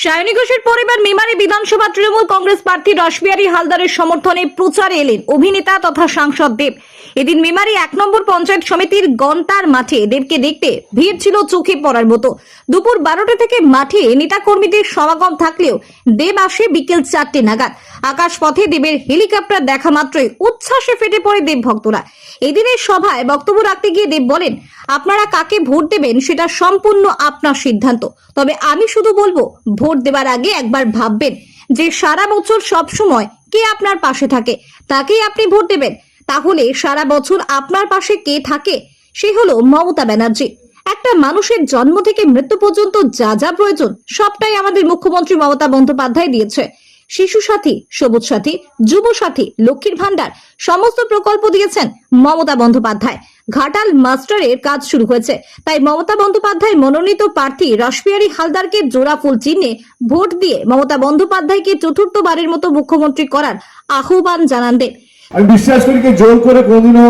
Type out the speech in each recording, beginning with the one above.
সায়নী ঘোষের পরিবার মেমারি বিধানসভা তৃণমূল কংগ্রেস প্রার্থী রাসবিহারী হালদারের সমর্থনে প্রচারে এলেন অভিনেতা তথা সাংসদ দেব। এদিন মেমারি 1 নম্বর পঞ্চায়েত সমিতির গন্তার মাঠে দেবকে দেখতে ভিড় ছিল চোখে পড়ার মতো। দুপুর 12টা থেকে মাঠে নেতাকর্মীদের সমাগম থাকলেও দেব আসে বিকেল 4টে নাগাদ। আকাশপথে দেবের হেলিকপ্টার দেখা মাত্রই উচ্ছ্বাসে ফেটে পড়ে দেব ভক্তরা। এদিনের সভায় বক্তব্য রাখতে গিয়ে দেব বলেন, আপনারা কাকে ভোট দেবেন সেটা সম্পূর্ণ আপনার সিদ্ধান্ত, তবে আমি শুধু বলবো ভোট দেওয়ার আগে একবার ভাববেন যে সারা বছর সব সময় কে আপনার পাশে থাকে তাকেই আপনি ভোট দেবেন। তাহলে সারা বছর আপনার পাশে কে থাকে সে হলো মমতা ব্যানার্জি। একটা মানুষের জন্ম থেকে মৃত্যু পর্যন্ত যা যা প্রয়োজন সবটাই আমাদের মুখ্যমন্ত্রী মমতা বন্দ্যোপাধ্যায় দিয়েছে। শিশু সাথী, সবুজ সাথী, যুব সাথী, লক্ষ্মীর ভান্ডার সমস্ত প্রকল্প দিয়েছেন মমতা বন্দ্যোপাধ্যায়। ঘাটাল মাস্টারের কাজ শুরু হয়েছে, তাই মমতা বন্দ্যোপাধ্যায় মনোনীত প্রার্থী রাসবিহারী হালদারকে জোড়া ফুল চিহ্নে ভোট দিয়ে মমতা বন্দ্যোপাধ্যায়কে চতুর্থবারের মতো মুখ্যমন্ত্রী করার আহ্বান জানান দেব। আমি বিশ্বাস করি যে জোর করে কোনোদিনও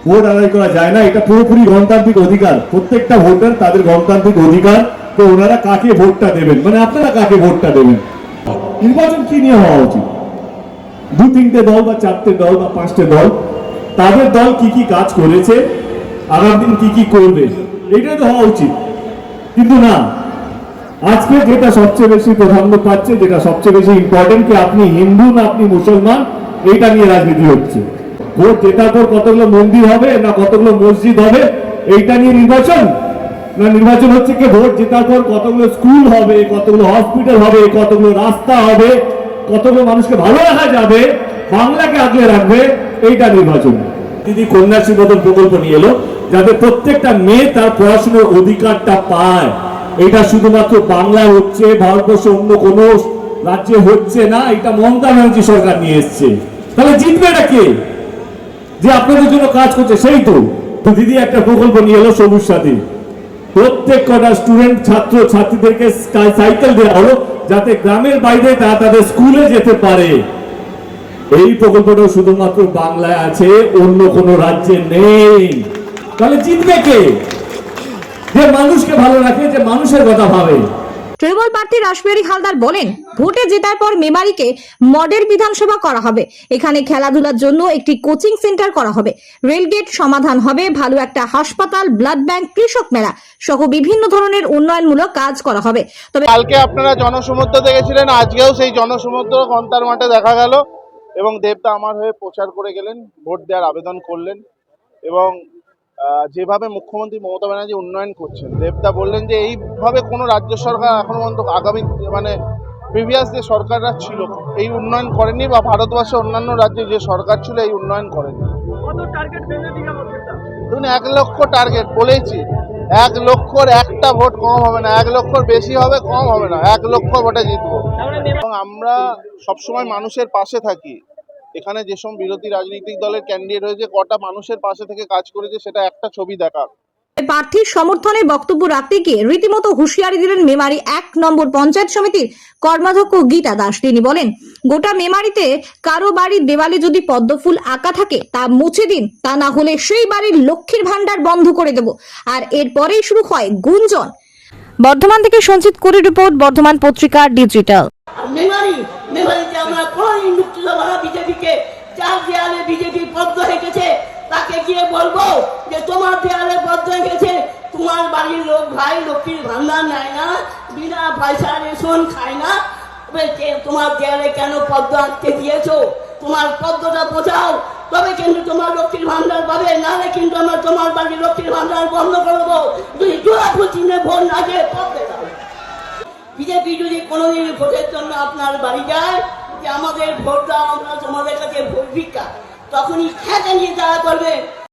ভোট আদায় করা যায় না, এটা পুরোপুরি গণতান্ত্রিক অধিকার। প্রত্যেকটা ভোটার তাদের গণতান্ত্রিক অধিকার, তো ওনারা কাকে ভোটটা দেবেন, মানে আপনারা কাকে ভোটটা দেবেন। নির্বাচন কি নিয়ে হওয়া উচিত? 2-3টে দল বা 4টে দল বা 5টে দল, তাদের দল কি কি কাজ করেছে, আগামী দিন কি কি করবে, এইটাই তো হওয়া উচিত। কিন্তু না, আজকে যেটা সবচেয়ে বেশি প্রাধান্য পাচ্ছে, যেটা সবচেয়ে বেশি ইম্পর্টেন্ট, কি আপনি হিন্দু না আপনি মুসলমান, এইটা নিয়ে রাজনীতি হচ্ছে। ভোট জেতার পর কতগুলো মন্দির হবে না কতগুলো মসজিদ হবে এইটা নিয়ে নির্বাচন, না নির্বাচন হচ্ছে কি ভোট জেতার পর কতগুলো স্কুল হবে, কতগুলো হসপিটাল হবে, কতগুলো রাস্তা হবে, কতগুলো মানুষকে ভালো রাখা যাবে, বাংলাকে আগলে রাখবে, এইটা নির্বাচন। দিদি কন্যাশ্রী মতন প্রকল্প নিয়ে এলো যাতে প্রত্যেকটা মেয়ে তার পড়াশোনার অধিকারটা পায়। এটা শুধুমাত্র বাংলায় হচ্ছে, ভারতবর্ষে অন্য কোনো রাজ্যে হচ্ছে না, এটা মমতা ব্যানার্জি সরকার নিয়ে এসছে। তাহলে জিতবে এটা কে? যে আপনাদের জন্য কাজ করছে সেই তো। দিদি একটা প্রকল্প নিয়ে এলো সবুজ সাথী, প্রত্যেক কটা স্টুডেন্ট ছাত্র ছাত্রীদেরকে সাইকেল দেওয়া হলো যাতে গ্রামের বাইরে তারা তাদের স্কুলে যেতে পারে। এই প্রকল্পটা শুধুমাত্র বাংলায় আছে, অন্য কোনো রাজ্যে নেই। তাহলে জিতবে কে? যে মানুষকে ভালো রাখে, যে মানুষের কথা ভাবে। তৃণমূল প্রার্থী রাসবিহারী হালদার বলেন, ভোটে জেতার পর মেমারিকে মডেল বিধানসভা করা হবে। এখানে খেলাধুলার জন্য একটি কোচিং সেন্টার করা হবে, রেলগেট সমাধান হবে, ভালো একটা হাসপাতাল, ব্লাড ব্যাংক, কৃষক মেলা সহ বিভিন্ন ধরনের উন্নয়নমূলক কাজ করা হবে। তবে কালকে আপনারা জনসমুদ্র দেখেছিলেন, আজকেও সেই জনসমুদ্র গন্তার মাঠে দেখা গেল এবং দেবদা আমার হয়ে প্রচার করে গেলেন, ভোট দেওয়ার আবেদন করলেন এবং যেভাবে মুখ্যমন্ত্রী মমতা ব্যানার্জি উন্নয়ন করছেন, দেবদা বললেন যে এইভাবে কোনো রাজ্য সরকার এখনো পর্যন্ত আগামী প্রিভিয়াস যে সরকাররা ছিল এই উন্নয়ন করেনি, বা ভারতবর্ষের অন্যান্য রাজ্যে যে সরকার ছিল এই উন্নয়ন করেনি। ধরুন 1 লক্ষ টার্গেট বলেছি, 1 লক্ষর একটা ভোট কম হবে না, 1 লক্ষর বেশি হবে, কম হবে না, 1 লক্ষ ভোটে জিতবো। এবং আমরা সবসময় মানুষের পাশে থাকি। এখানে যেসব বিরোধী রাজনৈতিক দলের ক্যান্ডিডেট হয়েছে, কটা মানুষের পাশে থেকে কাজ করেছে সেটা একটা ছবি দেখা। প্রার্থীর সমর্থনে বক্তব্য রাখতে গিয়ে রীতিমতো হুঁশিয়ারি দিলেন মেমারি 1 নম্বর পঞ্চায়েত সমিতির কর্মাধ্যক্ষ গীতা দাস। তিনি বলেন, গোটা মেমারিতে কারো বাড়ির দেওয়ালে যদি পদ্মফুল আঁকা থাকে তা মুছে দিন, তা না হলে সেই বাড়ির লক্ষ্মীর ভান্ডার বন্ধ করে দেব। আর এরপরেই শুরু হয় গুঞ্জন। বর্ধমান থেকে সঞ্চিত কুরি রিপোর্ট, বর্ধমান পত্রিকা ডিজিটাল। মেমারিতে আমরা কোনদিন মুক্তি দেবো না বিজেপিকে। যার দেয়ালে বিজেপি পদ্ম হেঁটেছে তাকে গিয়ে বলবো যে তোমার দেয়ালে পদ্ম হেঁটেছে, তোমার বাড়ির লোক ভাই লক্ষ্মীর ভান্ডার নেয় না, বিনা পয়সা রেশন খায় না, তোমার দেয়ালে কেন পদ্ম আঁকতে দিয়েছো? তোমার পদ্মটা বোঝাও, তবে কিন্তু তোমার লক্ষ্মীর ভান্ডার পাবে, নাহলে কিন্তু আমরা তোমার বাড়ির লক্ষ্মীর ভান্ডার বন্ধ করবো। যদি জোড়া চিহ্নে ভোট না দিয়ে পদ্মে দাও। বিজেপি যদি কোনোদিন ভোটের জন্য আপনার বাড়ি যায় যে আমাদের ভোট দাও, আমরা তোমাদের কাছে ভোট ভিক্ষা, তখনই খেতে নিয়ে তারা করবে।